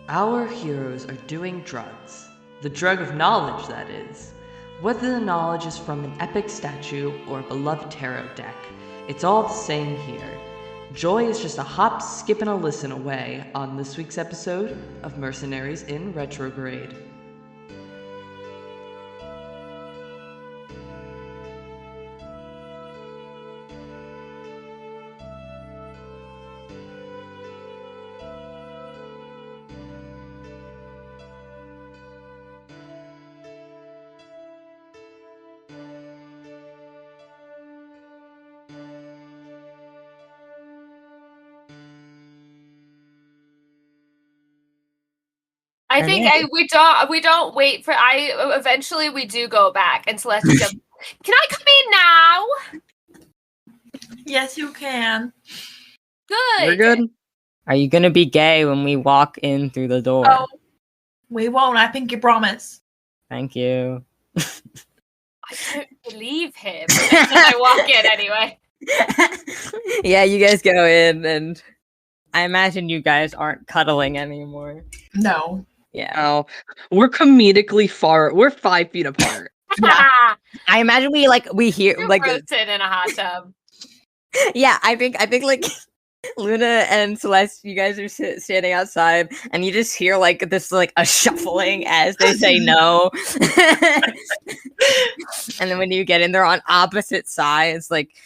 Our heroes are doing drugs. The drug of knowledge, that is. Whether the knowledge is from an epic statue or a beloved tarot deck, it's all the same here. Joy is just a hop, skip, and a listen away on this week's episode of Mercenaries in Retrograde. I think we don't wait for eventually we do go back and Celeste goes, can I come in now? Yes, you can. Good. You're good. Are you gonna be gay when we walk in through the door? Oh, we won't. I think you promise. Thank you. I don't believe him. And then I walk in anyway. Yeah, you guys go in, and I imagine you guys aren't cuddling anymore. No. Yeah. Oh, we're comedically far. We're 5 feet apart. Yeah. I imagine we hear You're like roasted in a hot tub. yeah. I think like Luna and Celeste, you guys are standing outside, and you just hear like this like a shuffling as they say no. And then when you get in, they're on opposite sides. Like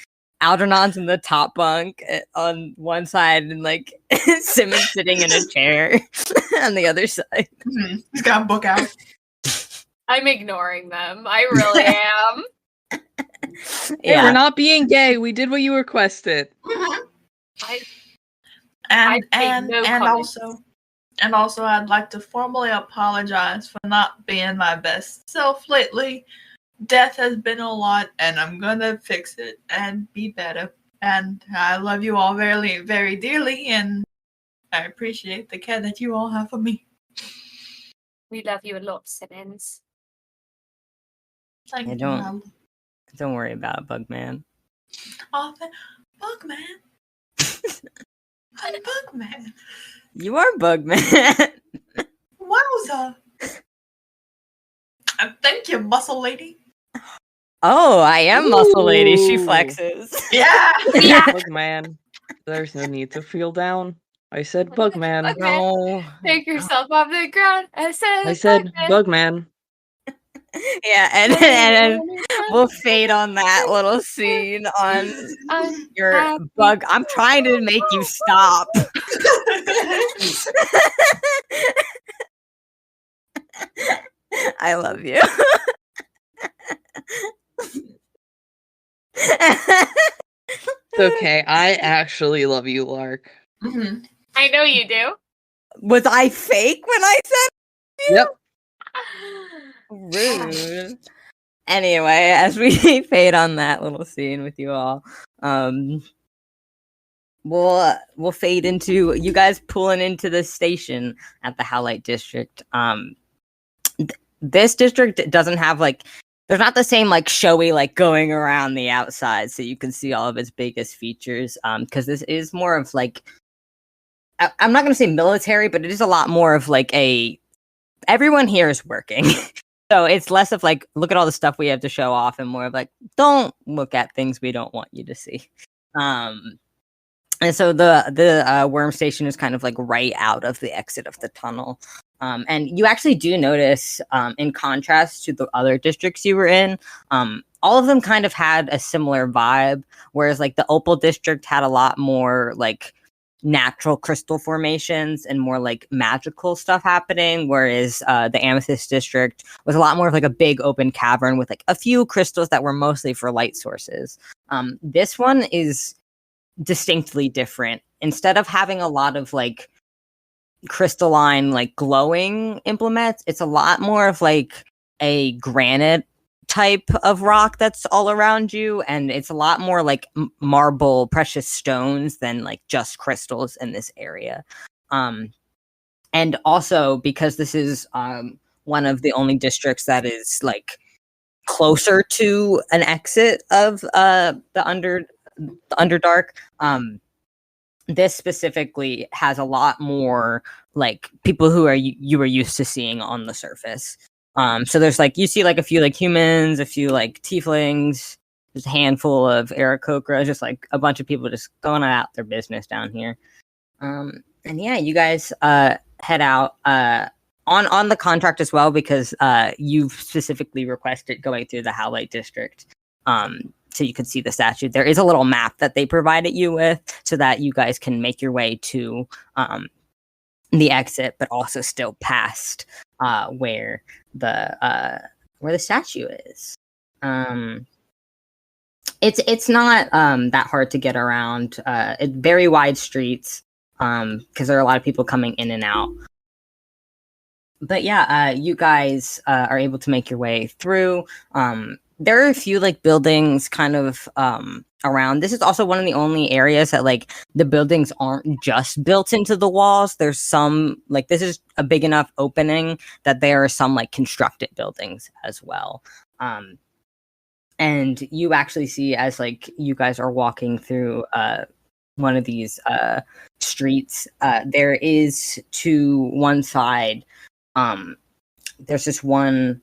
Algernon's in the top bunk on one side, and like Simmon sitting in a chair on the other side. Mm-hmm. He's got a book out. I'm ignoring them. I really am. Hey, we're not being gay. We did what you requested. I And no comments. also I'd like to formally apologize for not being my best self lately. Death has been a lot, and I'm gonna fix it and be better. And I love you all very, very dearly, and I appreciate the care that you all have for me. We love you a lot, Simmons. Thank I you. don't- Don't worry about it, Bugman. Oh, Bugman. I'm Bugman. You are Bugman. Wowza. Thank you, muscle lady. Oh, I am Muscle Lady. She Ooh. flexes. Yeah. Bugman. There's no need to feel down. I said Bugman. Okay. No. Pick yourself off the ground. I said Bugman. Yeah, and then we'll fade on that little scene on your bug. I'm trying to make you stop. I love you. It's okay. I actually love you, Lark. Mm-hmm. I know you do. Was I fake when I said Yep. rude? Anyway, as we fade on that little scene with you all, we'll fade into you guys pulling into the station at the Howlite district. This district doesn't have like there's not the same like showy like going around the outside so you can see all of its biggest features. Because this is more of like I'm not gonna say military, but it is a lot more of like everyone here is working. So it's less of like, look at all the stuff we have to show off, and more of like, don't look at things we don't want you to see. And so the worm station is kind of like right out of the exit of the tunnel. And you actually do notice, in contrast to the other districts you were in, all of them kind of had a similar vibe, whereas like the Opal district had a lot more like natural crystal formations and more like magical stuff happening, whereas the Amethyst district was a lot more of like a big open cavern with like a few crystals that were mostly for light sources. This one is distinctly different. Instead of having a lot of like crystalline like glowing implements, it's a lot more of like a granite type of rock that's all around you, and it's a lot more like marble precious stones than like just crystals in this area. And also because this is one of the only districts that is like closer to an exit of the Underdark, this specifically has a lot more like people who are you were used to seeing on the surface. So there's like you see like a few like humans, a few like tieflings, just a handful of Aarakocra, just like a bunch of people just going about their business down here. And yeah, you guys head out on the contract as well because you've specifically requested going through the Howlight District. So you can see the statue. There is a little map that they provided you with so that you guys can make your way to the exit, but also still past where the statue is. It's not that hard to get around. It's very wide streets because there are a lot of people coming in and out. But yeah, you guys are able to make your way through. There are a few like buildings kind of around. This is also one of the only areas that like the buildings aren't just built into the walls. There's some like this is a big enough opening that there are some like constructed buildings as well. And you actually see as like you guys are walking through one of these streets, there is to one side there's this one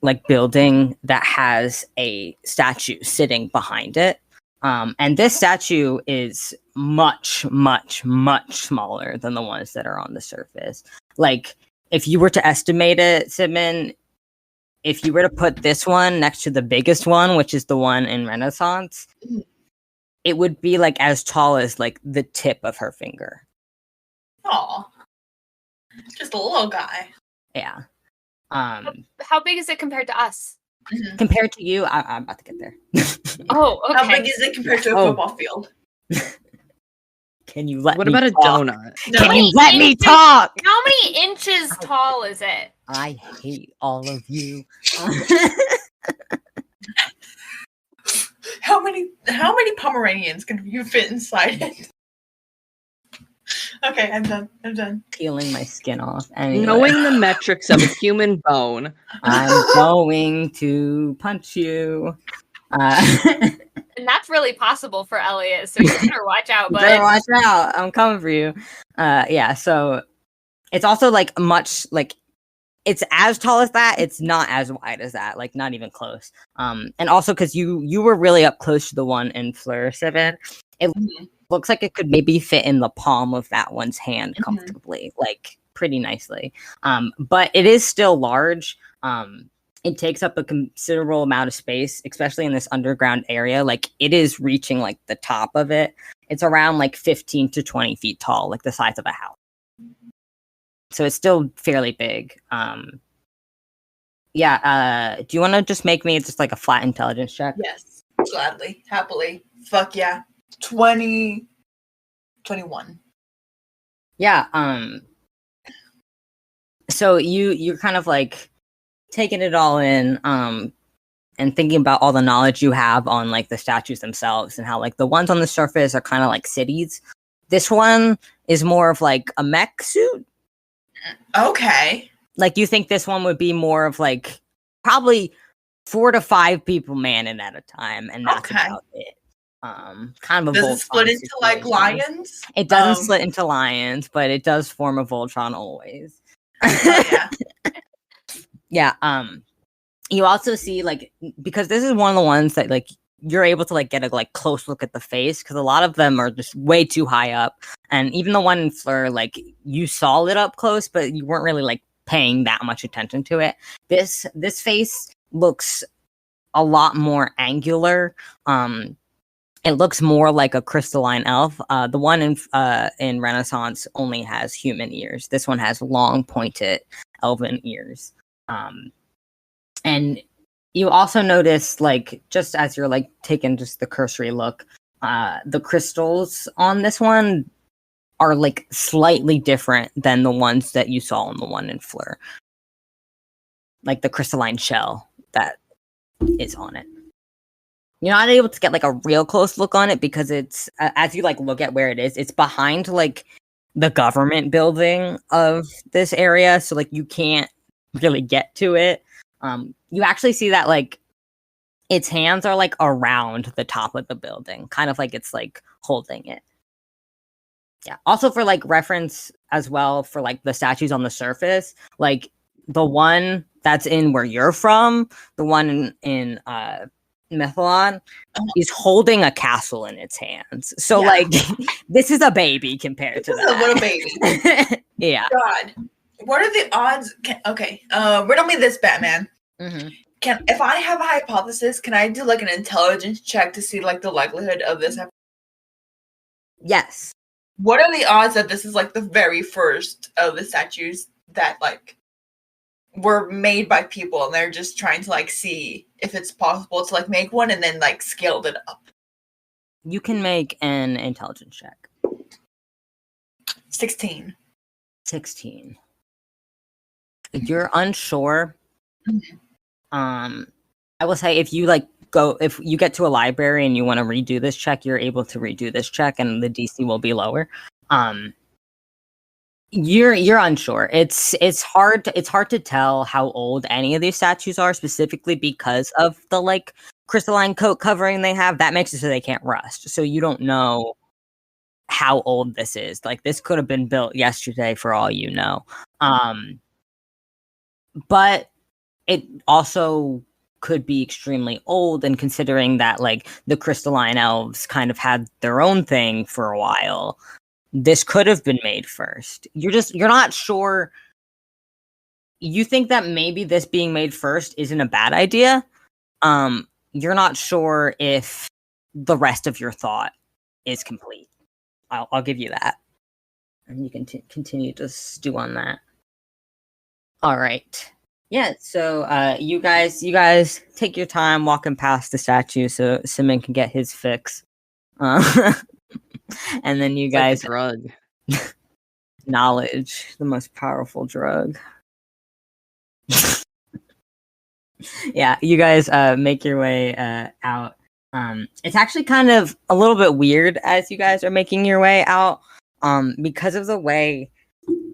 like building that has a statue sitting behind it. And this statue is much, much, much smaller than the ones that are on the surface. Like, if you were to estimate it, Simmon, if you were to put this one next to the biggest one, which is the one in Renaissance, it would be like as tall as like the tip of her finger. Aw. Just a little guy. Yeah. How big is it compared to us? Mm-hmm. Compared to you, I'm about to get there. Oh, okay. How big is it compared to a football field? Can you let What me about a talk? donut? No. Can you let me talk? How many inches tall is it? I hate all of you. How many Pomeranians can you fit inside it? Okay, I'm done. Peeling my skin off. Anyway, Knowing the metrics of a human bone. I'm going to punch you. And that's really possible for Elliot, so you better watch out, bud. Better watch out. I'm coming for you. Yeah, so it's also like much like it's as tall as that. It's not as wide as that. Like not even close. And also because you were really up close to the one in Fleur 7, it looks like it could maybe fit in the palm of that one's hand comfortably, like pretty nicely. But it is still large. It takes up a considerable amount of space, especially in this underground area. Like it is reaching like the top of it. It's around like 15 to 20 feet tall, like the size of a house. So it's still fairly big. Yeah. Do you want to just make me just like a flat intelligence check? Yes, gladly, happily. Fuck yeah. 21. Yeah. So you're kind of like taking it all in, and thinking about all the knowledge you have on like the statues themselves and how like the ones on the surface are kind of like cities. This one is more of like a mech suit. Okay. Like you think this one would be more of like probably 4 to 5 people manning at a time, and that's about it. Kind of a Does Voltron it split into like situation. lions? It doesn't split into lions, but it does form a Voltron always. Oh, yeah. Yeah. You also see like because this is one of the ones that like you're able to like get a like close look at the face because a lot of them are just way too high up, and even the one in Fleur, like you saw it up close, but you weren't really like paying that much attention to it. This face looks a lot more angular. It looks more like a crystalline elf. The one in Renaissance only has human ears. This one has long, pointed elven ears. And you also notice, like, just as you're like taking just the cursory look, the crystals on this one are like slightly different than the ones that you saw on the one in Fleur. Like the crystalline shell that is on it. You're not able to get like a real close look on it because it's as you like look at where it is, it's behind like the government building of this area, so like you can't really get to it. You actually see that like its hands are like around the top of the building, kind of like it's like holding it. Yeah. Also for like reference as well for like the statues on the surface, like the one that's in where you're from, the one in Methalon is holding a castle in its hands. So like this is a baby compared to that. This is a little baby. Yeah. God. What are the odds? Riddle me this, Batman. Mm-hmm. If I have a hypothesis, can I do like an intelligence check to see like the likelihood of this happening? Yes. What are the odds that this is like the very first of the statues that like were made by people and they're just trying to like see if it's possible to like make one and then like scaled it up? You can make an intelligence check. 16. 16. You're unsure. Mm-hmm. I will say if you get to a library and you want to redo this check, you're able to redo this check and the DC will be lower. You're unsure. It's hard to tell how old any of these statues are, specifically because of the like crystalline coat covering they have. That makes it so they can't rust. So you don't know how old this is. Like this could have been built yesterday for all you know. But it also could be extremely old, and considering that like the crystalline elves kind of had their own thing for a while, this could have been made first. You're not sure. You think that maybe this being made first isn't a bad idea. You're not sure if the rest of your thought is complete. I'll give you that, and you can continue to stew on that. All right. Yeah, so you guys take your time walking past the statue so Simmon can get his fix. And then you guys drug. knowledge, the most powerful drug. Yeah, you guys make your way out. It's actually kind of a little bit weird as you guys are making your way out, because of the way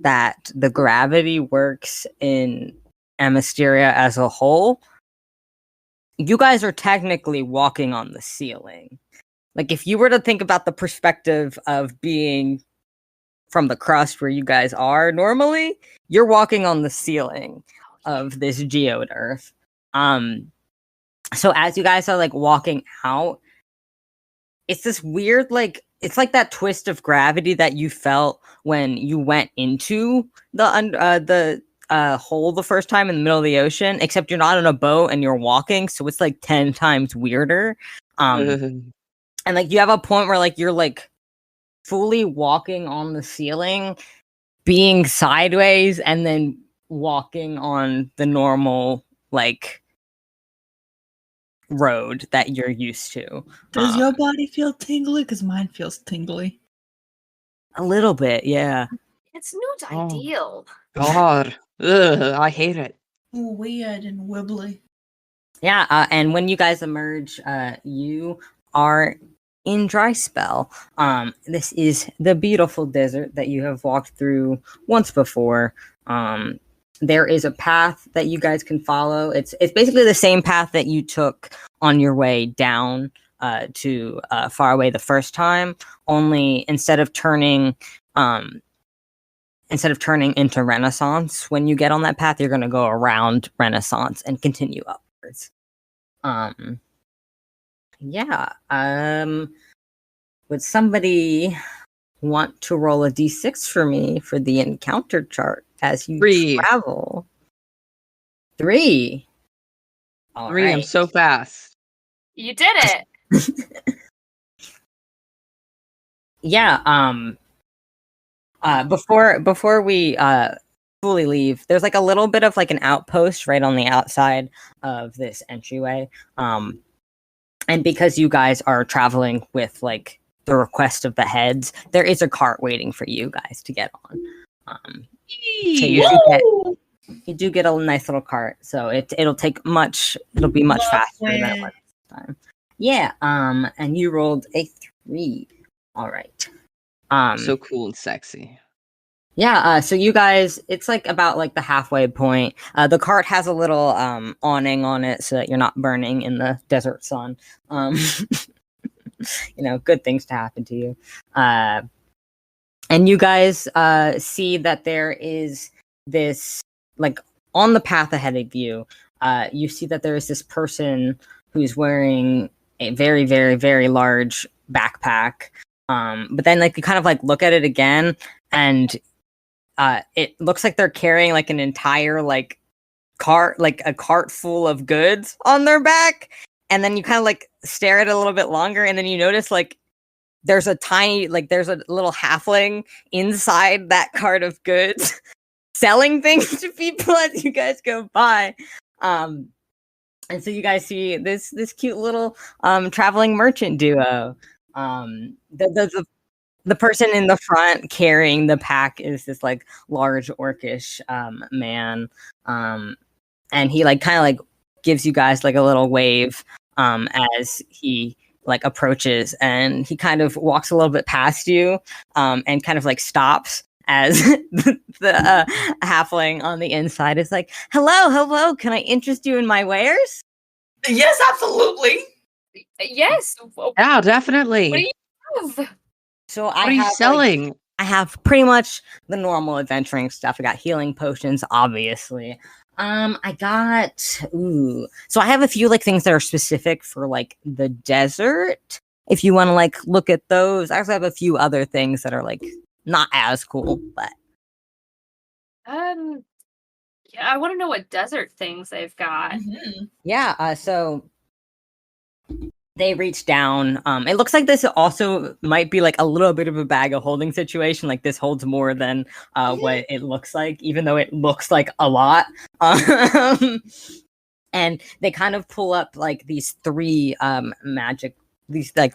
that the gravity works in Mysteria as a whole. You guys are technically walking on the ceiling. Like if you were to think about the perspective of being from the crust where you guys are normally, you're walking on the ceiling of this geode earth. So as you guys are like walking out, it's this weird like it's like that twist of gravity that you felt when you went into the hole the first time in the middle of the ocean, except you're not on a boat and you're walking, so it's like 10 times weirder. And like you have a point where like you're like fully walking on the ceiling, being sideways, and then walking on the normal like road that you're used to. Does your body feel tingly? Because mine feels tingly. A little bit, yeah. It's not ideal. God, I hate it. Weird and wibbly. Yeah, and when you guys emerge, you are in dry spell. This is the beautiful desert that you have walked through once before. There is a path that you guys can follow. It's basically the same path that you took on your way down to far away the first time. Only instead of turning into Renaissance, when you get on that path, you're going to go around Renaissance and continue upwards. Would somebody want to roll a d6 for me for the encounter chart as you 3. travel? 3. All 3, right. I'm so fast. You did it. Yeah, before we fully leave, there's like a little bit of like an outpost right on the outside of this entryway. And because you guys are traveling with like the request of the heads, there is a cart waiting for you guys to get on. So you do get a nice little cart, so it'll be much faster than it was this time. Yeah, and you rolled a 3. All right. So cool and sexy. Yeah, so you guys, it's like about like the halfway point. The cart has a little awning on it so that you're not burning in the desert sun. Good things to happen to you. And you guys see that there is this, like, on the path ahead of you, you see that there is this person who's wearing a very, very, very large backpack. But then, like, you kind of like look at it again, and it looks like they're carrying like an entire like cart, like a cart full of goods on their back. And then you kind of like stare at it a little bit longer, and then you notice like there's a little halfling inside that cart of goods selling things to people as you guys go by. And so you guys see this cute little traveling merchant duo. The person in the front carrying the pack is this like large orcish man. And he like kind of like gives you guys like a little wave as he like approaches, and he kind of walks a little bit past you and kind of like stops as the halfling on the inside is like, hello, can I interest you in my wares? Yes, absolutely. Yes. Yeah, definitely. What do you have? So What are you selling? I have pretty much the normal adventuring stuff. I got healing potions, obviously. I got so I have a few like things that are specific for like the desert. If you want to like look at those, I also have a few other things that are like not as cool, but Yeah, I want to know what desert things they've got. Mm-hmm. yeah. So they reach down. It looks like this also might be like a little bit of a bag of holding situation. Like this holds more than what it looks like, even though it looks like a lot. And they kind of pull up like these three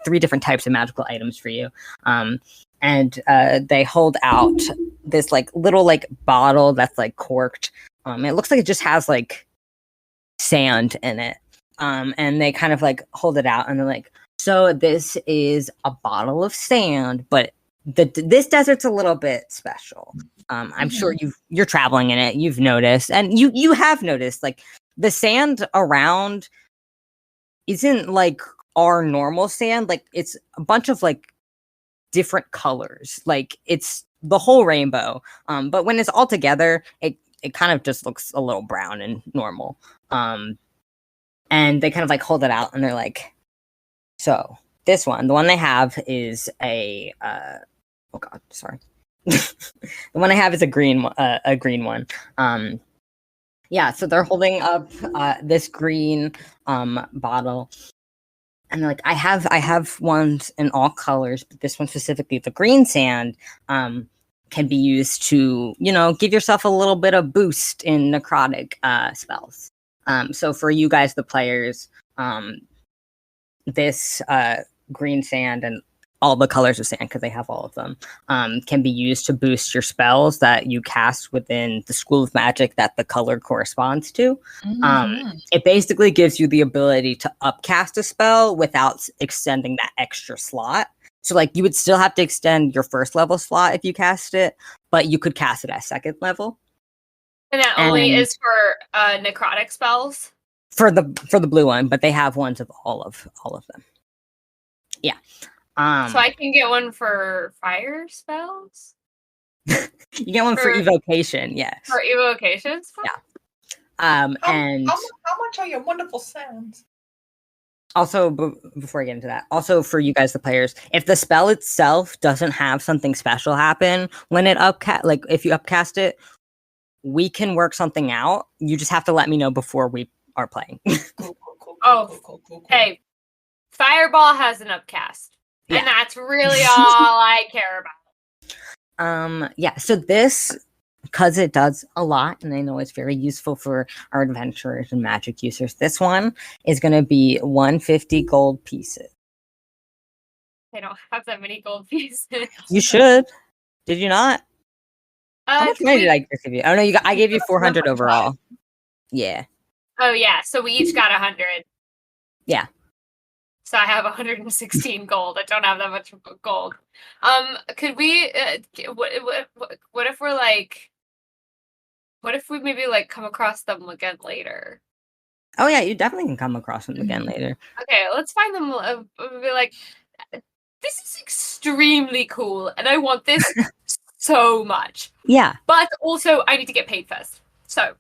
three different types of magical items for you. And they hold out this like little like bottle that's like corked. It looks like it just has like sand in it. And they kind of like hold it out and they're like, so this is a bottle of sand, but this desert's a little bit special. I'm sure you're traveling in it. You've noticed, and you have noticed like the sand around isn't like our normal sand. Like it's a bunch of like different colors. Like it's the whole rainbow. But when it's all together, it kind of just looks a little brown and normal. And they kind of like hold it out and they're like, so this one, the one they have is the one I have is a green one. Yeah, so they're holding up this green bottle, and they're like, I have ones in all colors, but this one specifically, the green sand, can be used to, give yourself a little bit of boost in necrotic spells. So for you guys, the players, this green sand and all the colors of sand, because they have all of them, can be used to boost your spells that you cast within the school of magic that the color corresponds to. It basically gives you the ability to upcast a spell without extending that extra slot. So like you would still have to extend your first level slot if you cast it, but you could cast it at second level. And that only is for necrotic spells? For the blue one, but they have ones of all of them. Yeah. So I can get one for fire spells? You get one for evocation, yes. For evocations? Yeah. And how much are your wonderful sounds? Also, before I get into that, also for you guys, the players, if the spell itself doesn't have something special happen when it if you upcast it, we can work something out. You just have to let me know before we are playing. Cool. Hey, Fireball has an upcast. Yeah. And that's really all I care about. Yeah, so this, because it does a lot, and I know it's very useful for our adventurers and magic users, this one is going to be 150 gold pieces. I don't have that many gold pieces. You should. Did you not? How much money did I give you? Oh no, I gave you 400 overall. Yeah. Oh yeah, so we each got 100. Yeah. So I have 116 gold. I don't have that much gold. Could we? What if we're like? What if we maybe like come across them again later? Oh yeah, you definitely can come across them again later. Okay, let's find them. Be like, this is extremely cool, and I want this so much. Yeah. But also, I need to get paid first. So,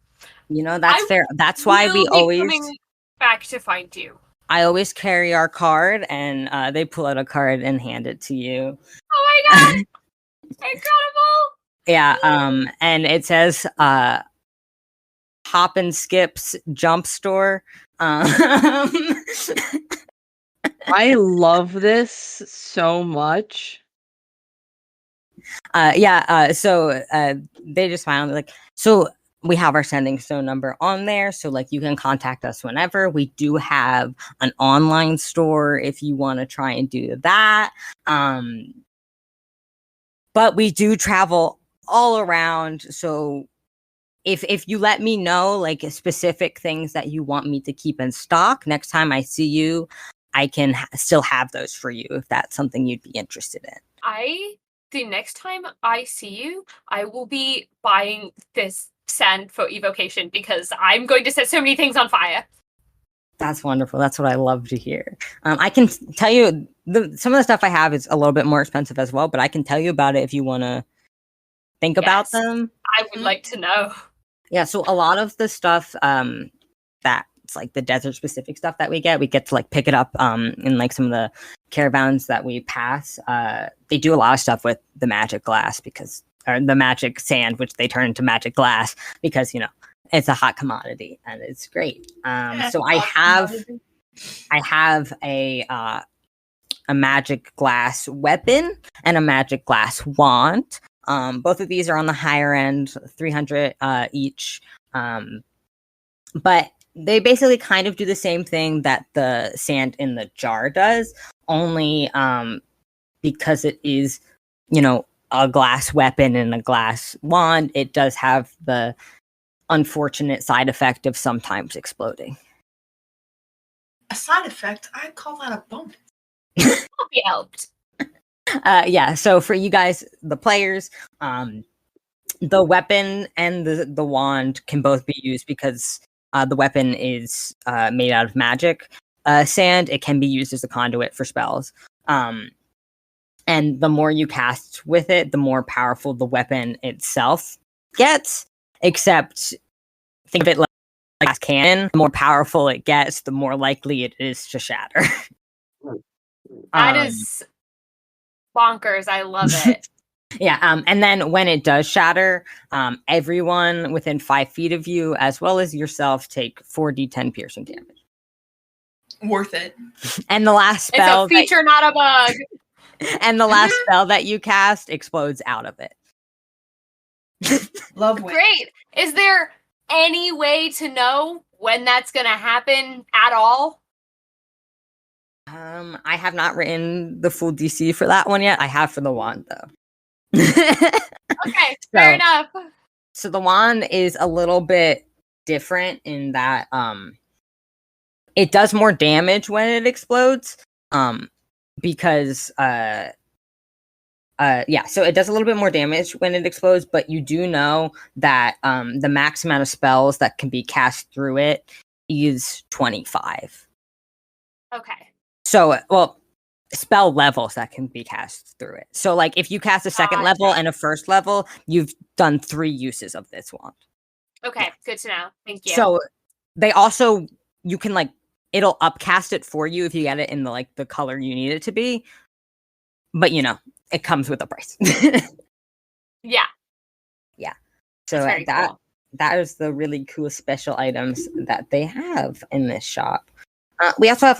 That's fair. That's why we will be always coming back to find you. I always carry our card, and they pull out a card and hand it to you. Oh my god! Incredible! Yeah, and it says Hop and Skip's Jump Store. I love this so much. So they just found like, so we have our sending stone number on there, so like you can contact us whenever. We do have an online store if you want to try and do that. But we do travel all around, so if you let me know like specific things that you want me to keep in stock next time I see you, I can still have those for you if that's something you'd be interested in. The next time I see you, I will be buying this sand for evocation because I'm going to set so many things on fire. That's wonderful. That's what I love to hear. I can tell you some of the stuff I have is a little bit more expensive as well, but I can tell you about it if you want to think about them. I would like to know. Yeah, so a lot of the stuff that's like the desert specific stuff that we get to like pick it up in like some of the caravans that we pass. They do a lot of stuff with the magic glass or the magic sand, which they turn into magic glass because it's a hot commodity and it's great. So I have a magic glass weapon and a magic glass wand. Both of these are on the higher end, 300 each. But they basically kind of do the same thing that the sand in the jar does, only because it is, a glass weapon and a glass wand, it does have the unfortunate side effect of sometimes exploding. A side effect? I call that a bonus. I'll be helped. So for you guys, the players, the weapon and the wand can both be used because the weapon is made out of magic sand. It can be used as a conduit for spells. And the more you cast with it, the more powerful the weapon itself gets. Except, think of it like a cannon. The more powerful it gets, the more likely it is to shatter. That is bonkers. I love it. Yeah, and then when it does shatter, everyone within 5 feet of you, as well as yourself, take 4d10 piercing damage. Worth it. And the last spell, it's a feature, not a bug. And the last spell that you cast explodes out of it. Lovely. Great. Is there any way to know when that's going to happen at all? I have not written the full DC for that one yet. I have for the wand, though. Okay, fair enough. So the wand is a little bit different in that it does more damage when it explodes. Because so it does a little bit more damage when it explodes, but you do know that the max amount of spells that can be cast through it is 25. Okay. So, spell levels that can be cast through it. So, like, if you cast a second level and a first level, you've done 3 uses of this wand. Okay, good to know. Thank you. So, they also, you can, like, it'll upcast it for you if you get it in the color you need it to be. But, it comes with a price. Yeah. Yeah. So, that is the really cool special items that they have in this shop. We also have,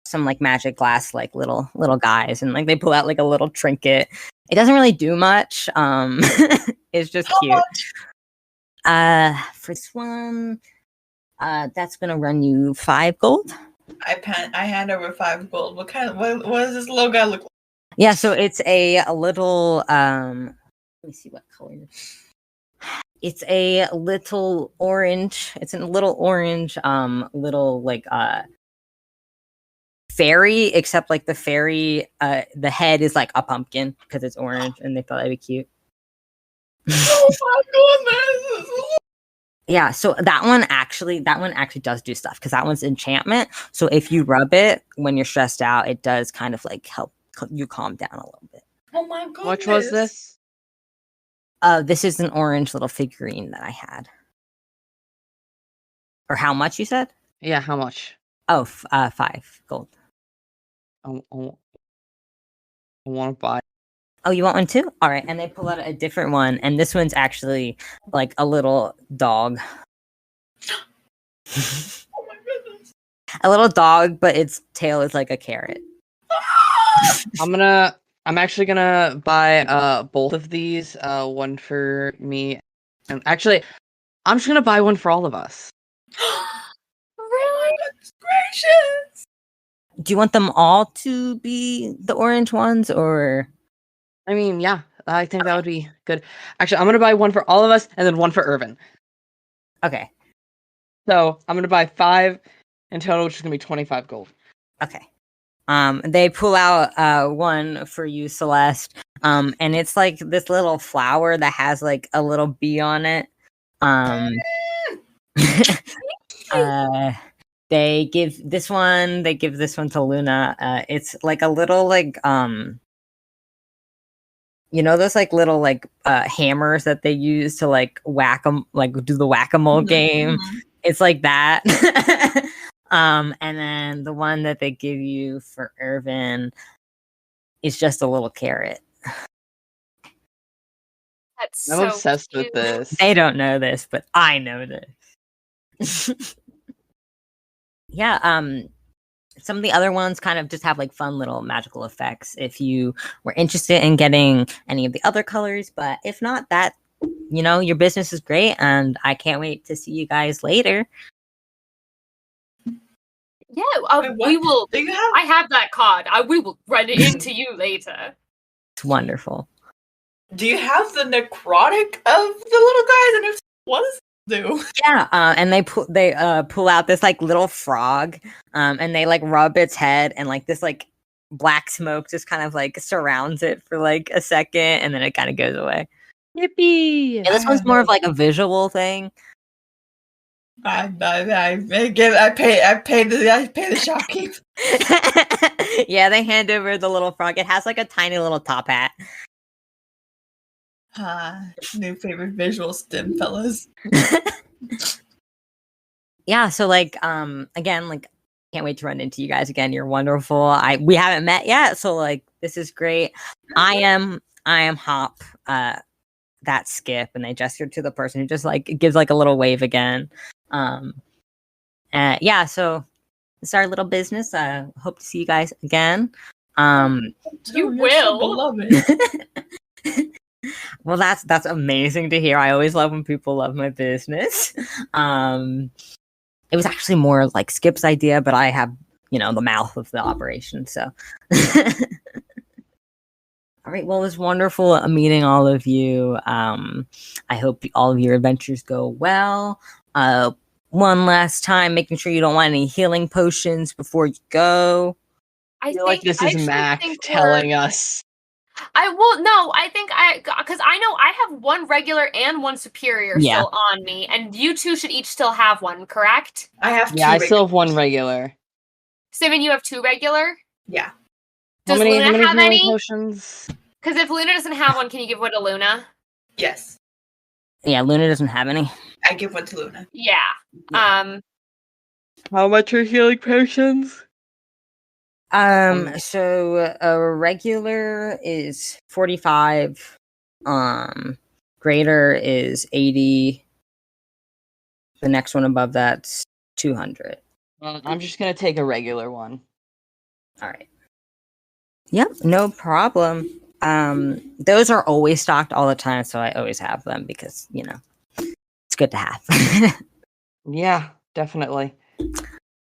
some magic glass little guys, and they pull out a little trinket. It doesn't really do much. It's just cute. For this one, that's gonna run you 5 gold. I hand over 5 gold. What does this little guy look like? Yeah, so it's a little let me see what color. It's a little orange. It's a little orange fairy, except the fairy the head is like a pumpkin because it's orange and they thought that'd be cute. Oh my goodness! Yeah, so that one actually does do stuff because that one's enchantment. So if you rub it when you're stressed out, it does kind of like help you calm down a little bit. Oh my goodness. Which was this? This is an orange little figurine that I had. Or how much you said? Yeah, how much? Oh, 5 gold. I want to buy. Oh, you want one too? All right. And they pull out a different one, and this one's actually like a little dog. Oh my goodness. A little dog, but its tail is like a carrot. I'm actually gonna buy both of these. One for me, and actually, I'm just gonna buy one for all of us. Really? Goodness gracious. Do you want them all to be the orange ones, or? I mean, yeah, I think that would be good. Actually, I'm gonna buy one for all of us, and then one for Irvin. Okay. So I'm gonna buy 5 in total, which is gonna be 25 gold. Okay. They pull out one for you, Celeste. And it's like this little flower that has like a little bee on it. They give this one to Luna. It's like a little like you know those like little like hammers that they use to like whack them, like do the whack-a-mole game. It's like that. And then the one that they give you for Irvin is just a little carrot. That's I'm so obsessed cute. with this. They don't know this, but I know this. Yeah, some of the other ones kind of just have like fun little magical effects if you were interested in getting any of the other colors, but if not, that, you know, your business is great and I can't wait to see you guys later. Yeah, Wait, we what? will. Do you have? I have that card. We will run it into you later. It's wonderful. Do you have the necrotic of the little guys? And if what does it do? Yeah, and they pull out this like little frog, and they like rub its head, and like this like black smoke just kind of like surrounds it for like a second, and then it kind of goes away. Yippee! Yeah, this one's more of like a visual thing. I pay the shopkeep. Yeah, they hand over the little frog. It has like a tiny little top hat. New favorite visual stim, fellas. Yeah, so like again, like can't wait to run into you guys again. You're wonderful. We haven't met yet, so like this is great. I am Hop, that Skip, and they gesture to the person who just like gives like a little wave again. Yeah, so it's our little business. Hope to see you guys again. You will. Beloved. Well, that's amazing to hear. I always love when people love my business. It was actually more like Skip's idea, but I have, you know, the mouth of the operation. So, all right. Well, it was wonderful meeting all of you. I hope all of your adventures go well. One last time, making sure you don't want any healing potions before you go. I feel like this is Mac telling us. I think because I know I have one regular and one superior still on me, and you two should each still have one, correct? I have two. Yeah, I still have one regular. Simmon, you have 2 regular? Yeah. Does how many Luna have healing any? potions? Because if Luna doesn't have one, can you give one to Luna? Yes. Yeah, Luna doesn't have any. I give one to Luna. Yeah. How much are healing potions? So a regular is 45. Greater is 80. The next one above that's 200. I'm just gonna take a regular one. All right. Yep, no problem. Those are always stocked all the time, so I always have them because, you know, it's good to have. Yeah, definitely.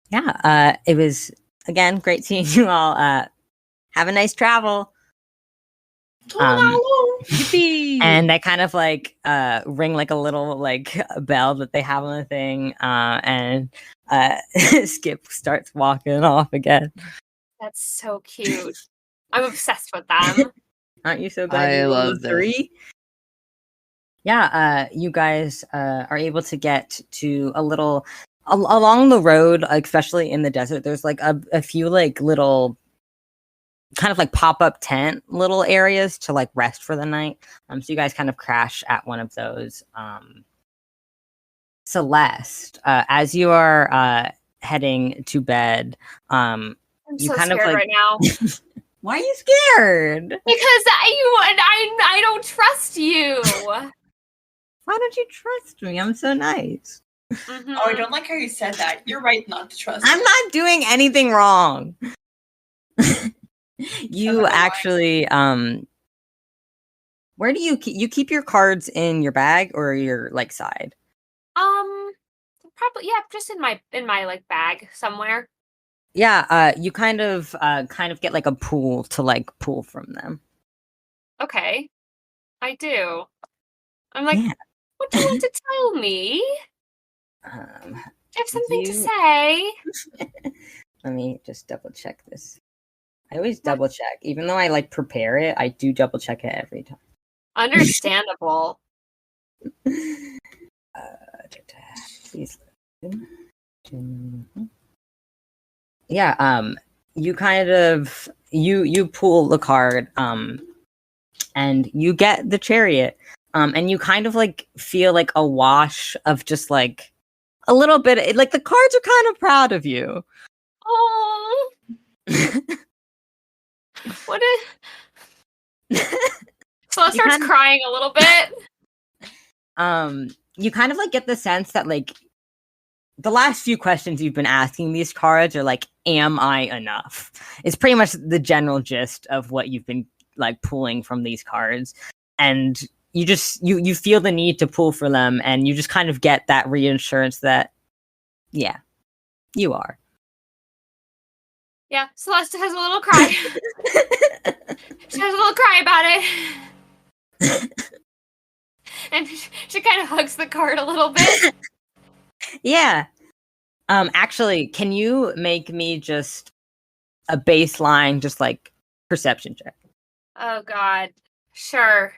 Yeah, it was, again, great seeing you all. Have a nice travel. And they kind of like ring like a little like bell that they have on the thing, and Skip starts walking off again. That's so cute. I'm obsessed with them. Aren't you so glad I you love rolled a 3? You guys are able to get to a little along the road, like, especially in the desert. There's like a few like little kind of like pop-up tent little areas to like rest for the night. So you guys kind of crash at one of those. Celeste, as you are heading to bed, I'm you so kind of scared like right now. why are you scared? Because I don't trust you. Why don't you trust me? I'm so nice. Mhm. Oh, I don't like how you said that. You're right not to trust I'm me. not doing anything wrong. You Somehow I- actually where do you keep your cards in your bag or your like side? Probably just in my like bag somewhere. Yeah, you kind of get like a pool to like pull from them. Okay, I do. I'm like, Yeah. what do you want to tell me? Um, Do you have something to You- say? let me just double check this. I always double check, even though I like prepare it. I do double check it every time. Understandable. Please. Yeah. You kind of you pull the card. And you get the chariot. And you kind of like feel like a wash of just like a little bit. Like the cards are kind of proud of you. Oh, what is? Celeste You starts kinda- crying a little bit. You kind of like get the sense that like the last few questions you've been asking these cards are like, am I enough? It's pretty much the general gist of what you've been like pulling from these cards. And you just you feel the need to pull for them, and you just kind of get that reassurance that yeah, you are. Yeah, Celeste has a little cry. She has a little cry about it. And she kind of hugs the card a little bit. Yeah. Actually, can you make me just a baseline, just like perception check? Oh God. Sure.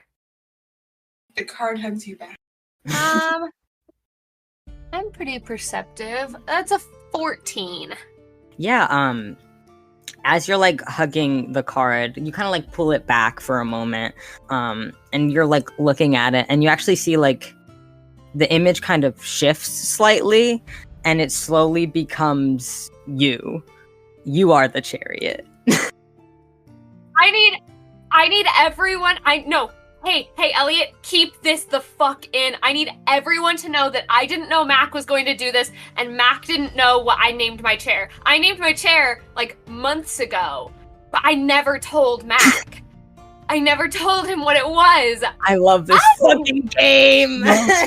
The card hugs you back. I'm pretty perceptive. That's a 14. Yeah, as you're like hugging the card, you kind of like pull it back for a moment, and you're like looking at it, and you actually see like the image kind of shifts slightly, and it slowly becomes you. You are the chariot. I need everyone. Hey, Elliot, keep this the fuck in. I need everyone to know that I didn't know Mac was going to do this, and Mac didn't know what I named my chair. I named my chair like months ago, but I never told Mac. I never told him what it was. I love this fucking game.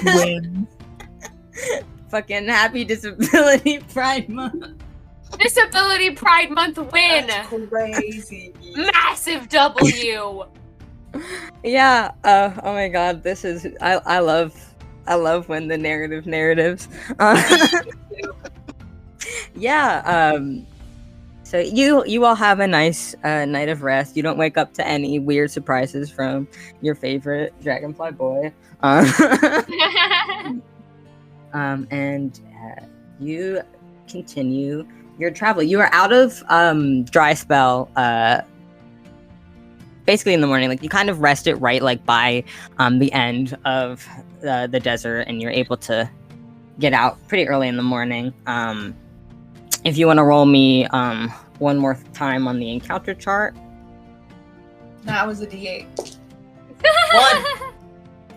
Win. Fucking happy Disability Pride Month. Disability Pride Month win. That's crazy. Massive W. Yeah. Oh my God. This is. I love when the narratives. Yeah. So you all have a nice night of rest. You don't wake up to any weird surprises from your favorite dragonfly boy. And you continue your travel. You are out of dry spell basically in the morning. Like you kind of rest it right like by the end of the desert, and you're able to get out pretty early in the morning. If you want to roll me one more time on the encounter chart. That was a D8.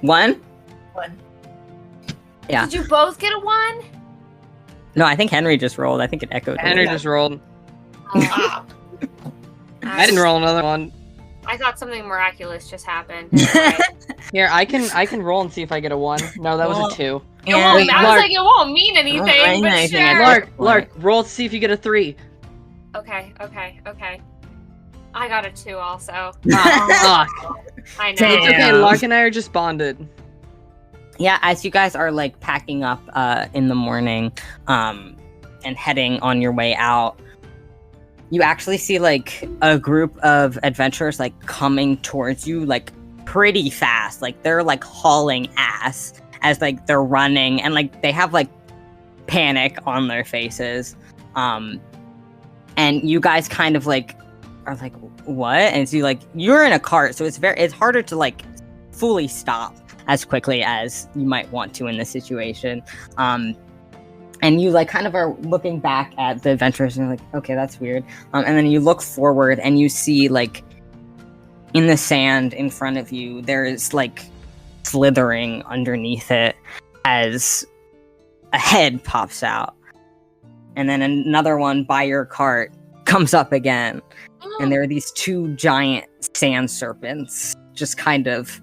One? One. Yeah. Did you both get a 1? No, I think Henry just rolled. I think it echoed. Henry just rolled. Ah. I didn't roll another one. I thought something miraculous just happened. Anyway. Here, I can roll and see if I get a 1. No, that was a 2. It won't, Wait, I was Lark. like, it won't mean anything, mean but anything, sure. Lark, roll to see if you get a 3. Okay. I got a 2 also. Ah, I know. Damn. it's okay. Lark and I are just bonded. Yeah, as you guys are like packing up in the morning and heading on your way out, you actually see like a group of adventurers like coming towards you, like pretty fast. Like they're like hauling ass as like they're running, and like they have like panic on their faces. And you guys kind of like are like, what? And so you're in a cart, so it's harder to like fully stop as quickly as you might want to in this situation. And you like kind of are looking back at the adventurers and you're like, okay, that's weird. And then you look forward and you see like in the sand in front of you, there is like slithering underneath it as a head pops out. And then another one by your cart comes up again. And there are these two giant sand serpents just kind of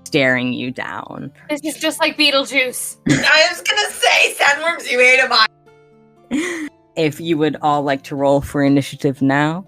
staring you down. This is just like Beetlejuice. I was gonna say, sandworms, you ate them. If you would all like to roll for initiative now.